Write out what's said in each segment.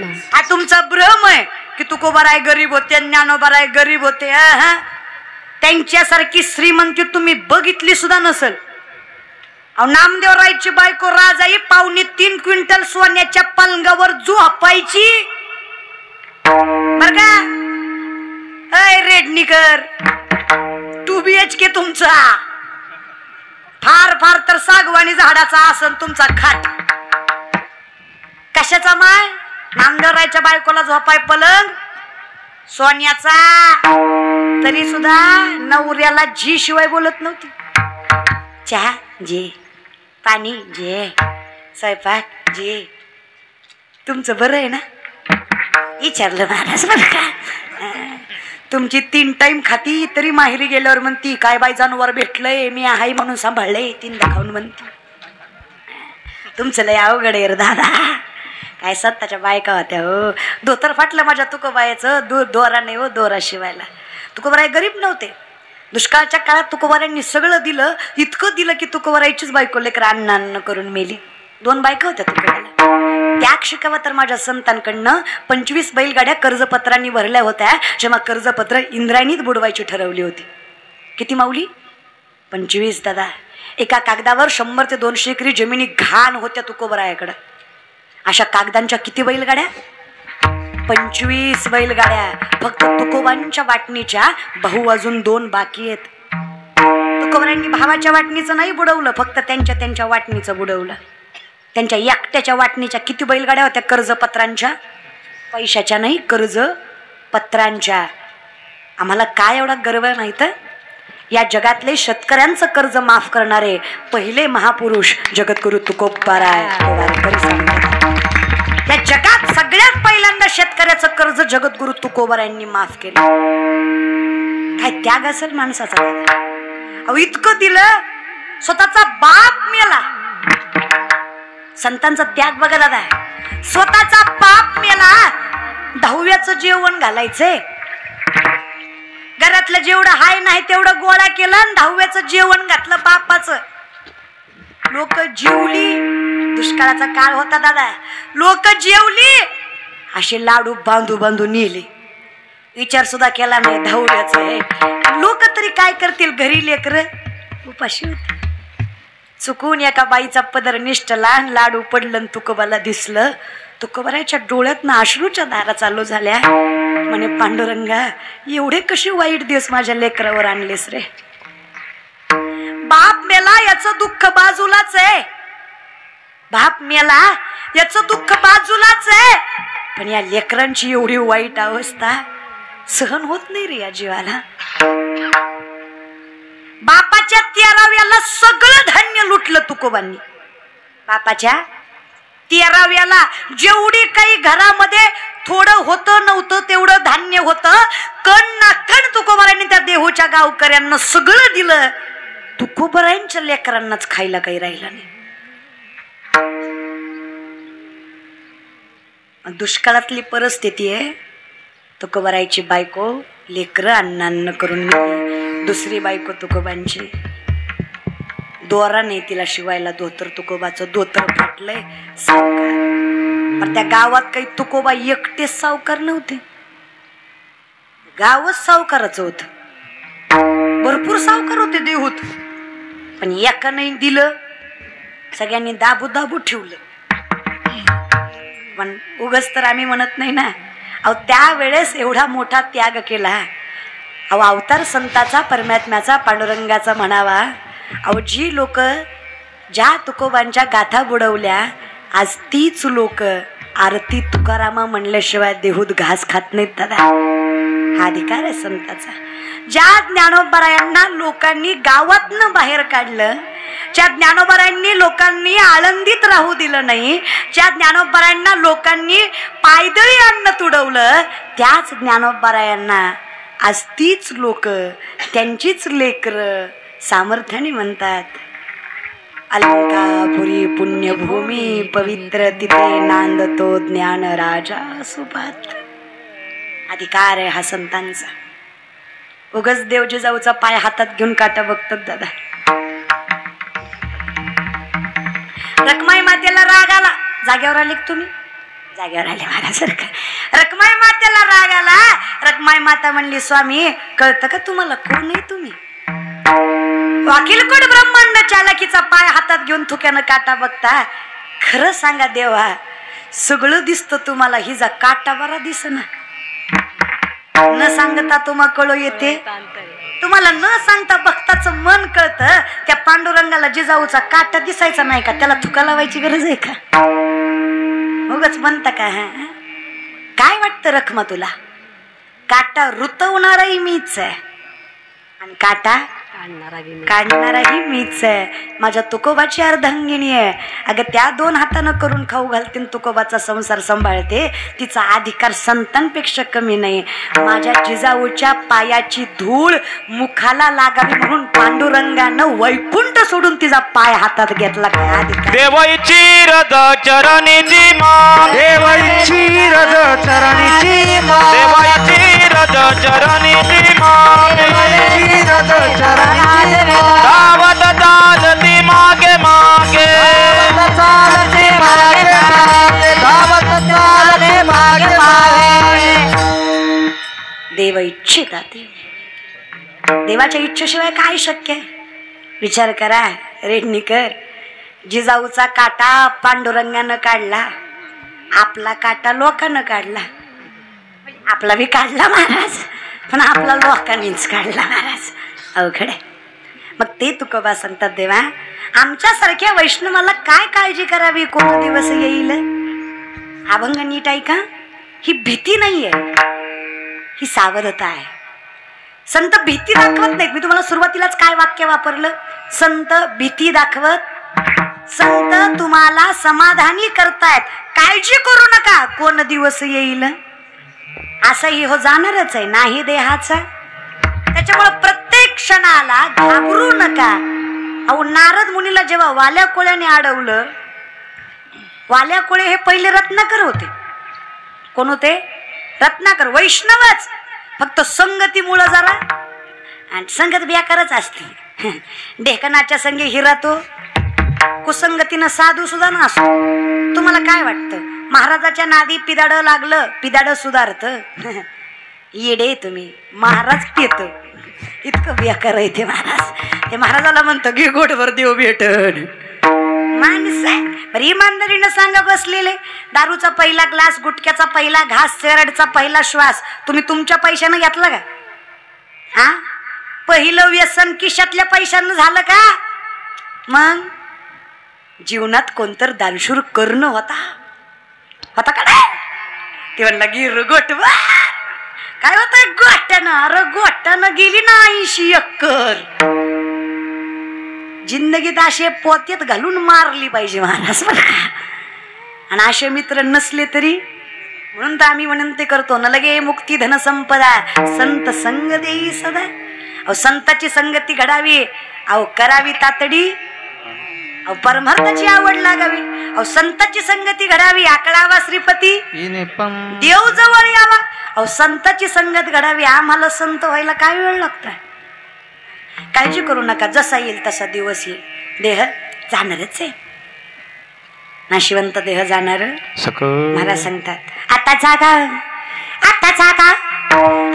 ना. हा तुमचा भ्रम आहे की तुकोबाराय गरीब होते, ज्ञानोबाराय गरीब होते. त्यांच्यासारखी श्रीमंती तुम्ही बघितली सुद्धा नसेल. नामदेवरायची बायको राजाई 2.25 क्विंटल सोन्याच्या पलंगावर झोपायची बर का. रेडणीकर 2 BHK तुमचा, फार फार तर सागवानी झाडाचा असन तुमचा खाट. कशाचा माय? नामदेवरायच्या बायकोला झोपाय पलंग सोन्याचा. तरी सुद्धा नवऱ्याला जी शिवाय बोलत नव्हती. चहा जे, पाणी जे, स्वयंपाक जे. तुमचं बरं आहे ना? विचारलं महाराज बरं का. तुमची 3 टाइम खाती तरी माहेरी गेल्यावर म्हणती काय बाई जनावर भेटलंय मी आहे म्हणून सांभाळलंय 3 दाखवून म्हणती. तुमचं लय अवघड आहे रे दादा. काय सत्ताच्या बायका होत्या हो. धोतर फाटलं माझ्या तुकोबायाचं, दोरा नाही हो दोरा शिवायला. तुकोबाराय गरीब नव्हते. दुष्काळाच्या काळात तुकोबारायांनी सगळं दिलं, इतकं दिलं की तुकोबारायचीच बायको लेकर अन्न करून मेली. 2 बायका होत्या तुकोबाला. त्याग शिकावा तर माझ्या संतांकडनं 25 बैलगाड्या कर्जपत्रांनी भरल्या होत्या, जेव्हा कर्जपत्र इंद्रायणीत बुडवायची ठरवली होती. किती माऊली? 25 दादा. एका कागदावर 100 ते 200 एकरी जमिनी घाण होत्या तुकोबारायाकडं. अशा कागदांच्या किती बैलगाड्या? 25 बैलगाड्या. फक्त तुकोबांच्या वाटणीच्या भाऊ अजून 2 बाकी आहेत. तुकोबारायांनी भावाच्या वाटणीचं नाही बुडवलं, फक्त त्यांच्या वाटणीचं बुडवलं. त्यांच्या एकट्याच्या वाटणीच्या किती बैलगाड्या होत्या? कर्जपत्रांच्या, पैशाच्या नाही, कर्जपत्रांच्या. आम्हाला काय एवढा गर्व आहे माहित आहे? या जगातले शेतकऱ्यांचं कर्ज माफ करणारे पहिले महापुरुष जगद्गुरु तुकोबाराय. या जगात सगळ्यात पहिल्यांदा शेतकऱ्याचं कर्ज जगद्गुरु तुकोबारायांनी माफ केलं. काय त्याग असेल माणसाचा. अहो इतकं दिलं, स्वतःचा बाप मेला. संतांचा त्याग बघा दादा. स्वतःचा बाप मेला, 10व्याचं जेवण घालायचंय. घरातलं जेवढं हाय नाही तेवढं गोळा केलं आणि 10व्याचं जेवण घातलं बापाचं. लोक जेवली. दुष्काळाचा काळ होता दादा. लोक जेवली, असे लाडू बांधू नेले. विचार सुद्धा केला नाही 10व्याचं आहे. लोक तरी काय करतील? घरी लेकर उपाशी होते. चुकून एका बाईचा पदर निष्ठला, लाडू पडलं, तुकोबाला दिसलं. तुकोबाराच्या डोळ्यातनं अश्रूच्या धारा चालू झाल्या. म्हणे पांडुरंगा, एवढे कसे वाईट दिवस माझ्या लेकरावर आणलेस रे. बाप मेला याचं दुःख बाजूलाच आहे. बाप मेला याचं दुःख बाजूलाच आहे, पण या लेकरांची एवढी वाईट अवस्था सहन होत नाही रे या जीवाला. बापाच्या 13व्याला सगळं धान्य लुटलं तुकोबांनी. बापाच्या 13व्याला जेवढी काही घरामध्ये थोडं होतं नव्हतं तेवढं धान्य होतं. कण ना कण तुकोबारायांनी त्या देहूच्या गावकऱ्यांना सगळं दिलं. तुकोबारायांच्या लेकरांनाच खायला काही राहिलं नाही. दुष्काळातली परिस्थिती आहे. तुकोबारायची बायको लेकरं अन्न करून गेली. दुसरी बायको तुकोबांची, दोरा नाही तिला शिवायला. धोतर तुकोबाचं धोतर फाटलंय. सावकार. पण त्या गावात काही तुकोबा एकटेच सावकार नव्हते. गावच सावकाराचं होत. भरपूर सावकार होते देहूत, पण एका नाही दिलं. सगळ्यांनी दाबू ठेवलं. पण उगच तर आम्ही म्हणत नाही ना. अहो त्यावेळेस एवढा मोठा त्याग केला. अहो अवतार संताचा, परमात्म्याचा, पांडुरंगाचा म्हणावा. अहो जी लोक ज्या तुकोबांच्या गाथा बुडवल्या, आज तीच लोक आरती तुकारामा म्हणल्याशिवाय देहूत घास खात नाहीत दादा. हा अधिकार आहे संताचा. ज्या ज्ञानोबारायांना लोकांनी गावातनं बाहेर काढलं, ज्या ज्ञानोबारायांनी लोकांनी आळंदीत राहू दिलं नाही, ज्या ज्ञानोबारायांना लोकांनी पायदळी अन्न तुडवलं, त्याच ज्ञानोबारायांना आज तीच लोक, त्यांचीच लेकरं सामर्थ्याने म्हणतात, अलंकापुरी पुण्यभूमी पवित्र तिथे नांदतो ज्ञान राजा सुपात. अधिकार आहे हा संतांचा. उगच देवजी जाऊचा पाय हातात घेऊन काटा बघतात दादा. रखमाई मातेला राग आला. जागेवर आले तुम्ही? जागेवर आले महाराजसारखं. रखमाई मातेला राग आला. रखमाई माता म्हणली स्वामी कळतं का तुम्हाला कोण आहे तुम्ही? वाकिलकोट ब्रह्मांड चालकीचा पाय हातात घेऊन थुक्यानं काटा बघता. खरं सांगा देवा सगळं दिसतं तुम्हाला, हिचा काटा बरा दिसना. न सांगता तुम्हा कळू येते. तुम्हाला न सांगता भक्ताचं मन कळतं. त्या पांडुरंगाला जिजाऊचा काटा दिसायचा नाही का? त्याला थुका लावायची गरज आहे का? उगाच म्हणता का? काय वाटतं रखमा तुला? काटा रुतवणाराही मीच आहे आणि काटा काढणाराही मीच आहे. माझ्या तुकोबाची अर्धांगिनी आहे. अगं त्या 2 हातानं करून खाऊ घालते, तुकोबाचा संसार सांभाळते. तिचा अधिकार संतांपेक्षा कमी नाही. माझ्या जिजाऊच्या पायाची धूळ मुखाला लागावी म्हणून पांडुरंगानं वैकुंठ सोडून तिचा पाय हातात घेतला. काय अधिकार? देवाची रज चरणीची मान, देवाची रज चरणीची मान, देवाची रज चरणीची मान, देवाची रज चरणीची धावत चालती मागे मागे, चालते मागे मागे, धावत चालते मागे मागे. देव इच्छितात. देवाच्या इच्छेशिवाय काय शक्य आहे? विचार करा रेडणीकर. जिजाऊचा काटा पांडुरंगानं काढला, आपला काटा लोकांना काढला. आपला बी काढला महाराज, पण आपला लोकांनीच काढला महाराज. अवघड आहे. मग ते तुकोबा सांगतात देवा आमच्यासारख्या वैष्णवाला काय काळजी करावी, कोण दिवस येईल. अभंग नीट ऐका. ही भीती नाहीये, ही सावधता आहे. संत भीती दाखवत नाहीत. मी तुम्हाला सुरुवातीलाच काय वाक्य वापरलं? संत भीती दाखवत, संत तुम्हाला समाधानी करतायत. काळजी करू नका, कोण दिवस येईल. असंही हो जाणारच आहे, नाही देहाचा. त्याच्यामुळे प्रत्येक क्षणाला घाबरू नका. अहो नारद मुनीला जेव्हा वाल्या कोळ्याने अडवलं, वाल्या कोळे हे पहिले रत्नाकर होते. कोण होते? रत्नाकर, वैष्णवच. फक्त संगतीमुळे जरा, आणि संगत बेकारच असते. ढेकणाच्या संगे हिरा तो, कुसंगतीनं साधू सुद्धा नसतो. तुम्हाला काय वाटतं महाराजाच्या नादी पिदाड लागलं, पिदाड सुधारत? येडे तुम्ही. महाराज पित इतकं बेकार आहे ते महाराज. ते महाराजाला म्हणतो की गोटभर देव भेटन. माणूस आहे बरं, इमानदारीनं सांगा बसलेले. दारूचा पहिला ग्लास, गुटख्याचा पहिला घास, सेरडचा पहिला श्वास तुम्ही तुमच्या पैशानं घेतला का? हा, पहिलं व्यसन किशातल्या पैशानं झालं का? मग जीवनात कोणतर दानशूर करणं होता का नाही? ते म्हणला गिर गोटभर. काय होतंय गोट्यानं? अरे गोट्यानं गेली ना 80 एकर. जिंदगीत असे पोत्यात घालून मारली पाहिजे महाराज. आणि असे मित्र नसले तरी, म्हणून तर आम्ही विनंती करतो न लगे मुक्ती धन संपदा संत संग देई सदा. अहो संताची संगती घडावी, अहो करावी तातडी, अहो परमार्थाची आवड लागावी. अहो संताची संगती घडावी, आकडावा श्रीपती, देव जवळ यावा. अहो संताची संगत घडावी. आम्हाला संत व्हायला काय वेळ लागतोय? काळजी करू नका, जसा येईल तसा दिवस येईल. देह जाणारच आहे, नाशिवंत देह जाणार. महाराज सांगतात आता जागा, आता जागा,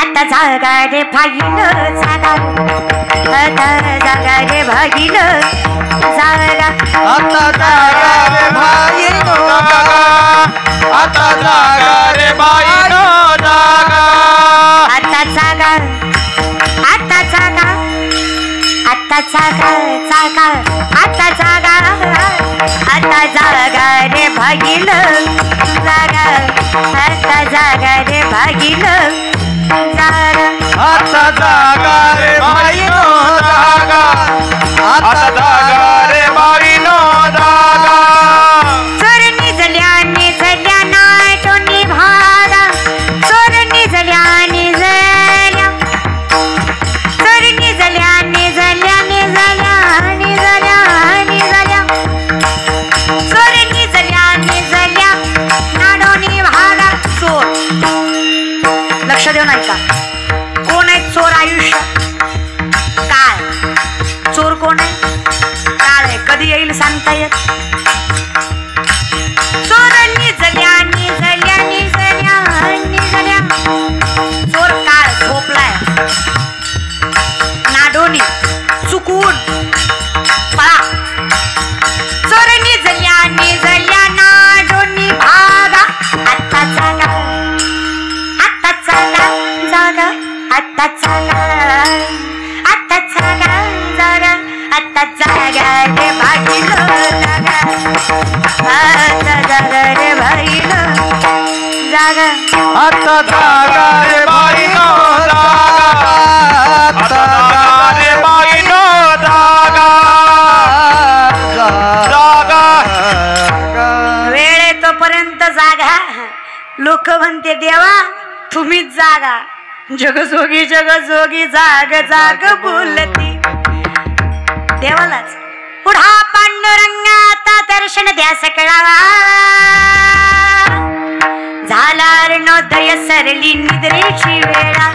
आता जागा रे भागील जागा, आता जागा रे भागील जागा, आता जागा रे भाईनो जागा, आता जागा रे भाईनो जागा, आता जागा, आता जागा, आता जागा, जागा, आता जागा, आता जागा रे भागील जागा, आता जागा रे भागील जागा, आता जागा रे भाईनो जागा, आता जागा रे भाईनो जागा. चोर निजल्या निजल्या नाटोनी भाला, चोर निजल्या निजल्या, चोर निजल्या निजल्या निजल्या निजल्या निजल्या, चोर निजल्या निजल्या नाडोनी भाला. चोर लक्ष देऊन ऐका. कोण आहे चोर आयुष्य? काळ. चोर कोण आहे? काळ आता जागा जागा आता जागा रे भाईनो जागा आता जागा रे भाईनो जागा आता जागा रे बाईनो जागा आता जागा रे बाईनो जागा जागा वेळ आहे तोपर्यंत जागा लोक म्हणते देवा तुम्हीच जागा जगजोगी जाग जाग बोलती देवालाच पुढा पांडुरंगाचा दर्शन द्या सकळा झाला अर्णोदय सरली निद्रेची वेळा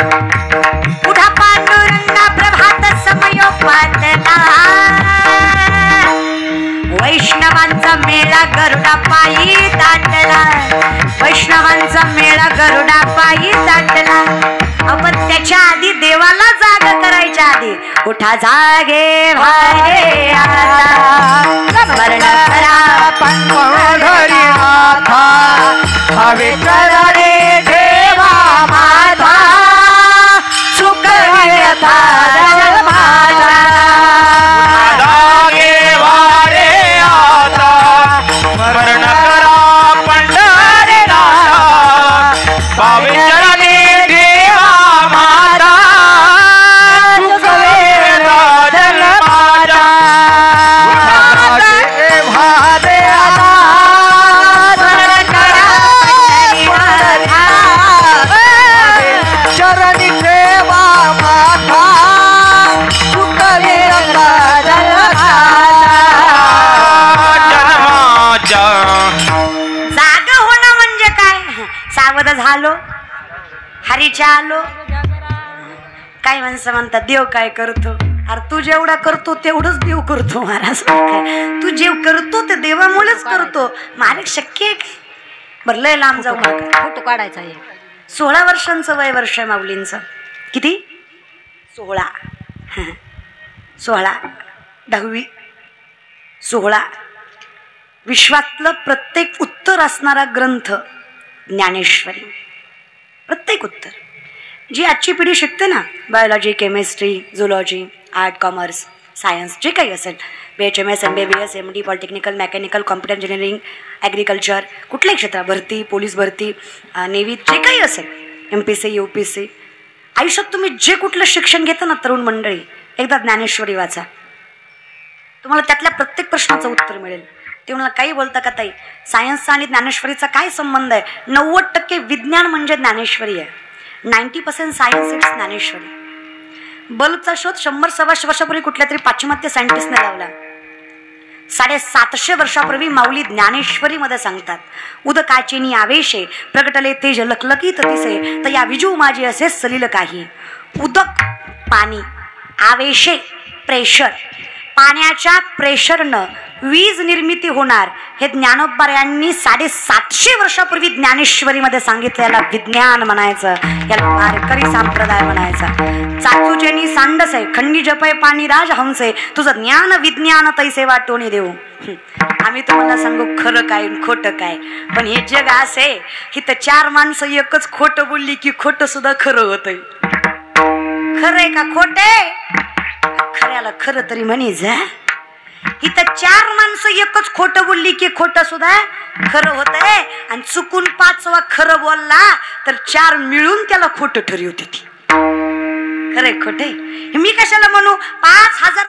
पुढा पांडुरंगा प्रभात समयोपातला वैष्णवांचा मेळा गरुडा पायी दाटला वैष्णवांचा मेळा गरुडा पायी दाटला आपण त्याच्या आधी देवाला जाग करायच्या आधी उठा जागे भारे आता स्मरण करा पंढरी माथा हवे चरणे ठेवा माथा सुख व्यथा माझा जागे वारे आता स्मरण करा पंढरीनाथा पावे चरणी ठेवा माता सुख वेदना जन माझा भारे आता स्मरण करा चरणी ठेवा माथा सुख व्यथा जन्माच्या जाग होणं म्हणजे काय सावध झालो हरीच्या आलो काय माणसं म्हणतात देव काय करतो अरे तू जेवढा करतो तेवढंच देव करतो महाराज काय तू जेव करतो ते देवामुळेच करतो महाराज शक्य आहे काय बरं लय लांब जाऊ नका फोटो काढायचा आहे 16 वर्षांचं वय माऊलींचं किती 16 16 10वी 16 विश्वातलं प्रत्येक उत्तर असणारा ग्रंथ ज्ञानेश्वरी प्रत्येक उत्तर जी आजची पिढी शिकते ना biology chemistry zoology art commerce science जे काही असेल BHMS MBBS MD polytechnical mechanical computer engineering agriculture कुठल्याही क्षेत्रात भरती पोलीस भरती नेव्ही जे काही असेल MPC UPC आयुष्यात तुम्ही जे कुठलं शिक्षण घेता ना तरुण मंडळी एकदा ज्ञानेश्वरी वाचा तुम्हाला त्यातल्या प्रत्येक प्रश्नाचं उत्तर मिळेल ते मला काही बोलता का ताई सायन्सचा आणि ज्ञानेश्वरीचा काय संबंध आहे 90% विज्ञान म्हणजे ज्ञानेश्वरी आहे 90% सायन्स इट्स ज्ञानेश्वरी बल्बचा शोध 100-125 वर्षापूर्वी कुठल्या तरी पाश्चिमात्य सायंटिस्टने लावला 750 वर्षापूर्वी माऊली ज्ञानेश्वरी मध्ये सांगतात उदकाचेनी आवेशे प्रगटले तेज लखलकीत दिसे तर या विजू माझे असे सलील काही उदक पाणी आवेशे प्रेशर पाण्याच्या प्रेशरनं वीज निर्मिती होणार हे ज्ञानोबा यांनी 750 वर्षापूर्वी ज्ञानेश्वरीमध्ये सांगितलेला विज्ञान म्हणायचं याला वारकरी संप्रदाय म्हणायचा चाचूचेनी सांडस आहे खंडी जपय पाणी राज हंसे तुझं ज्ञान विज्ञान तैसे वाटोनी देऊ आम्ही तुम्हाला सांगू खरं काय खोटं काय पण हे जग असे इथं 4 माणसं एकच खोटं बोलली की खोटं सुद्धा खरं होतंय खरंय का खोटे खऱ्याला खरं तरी म्हणे जा इथं 4 माणसं एकच खोटं बोलली की खोटं सुद्धा खरं होतंय आणि चुकून 5वा खरं बोलला तर 4 मिळून त्याला खोटं ठरवते ती खरंय खोटे मी कशाला म्हणू 5000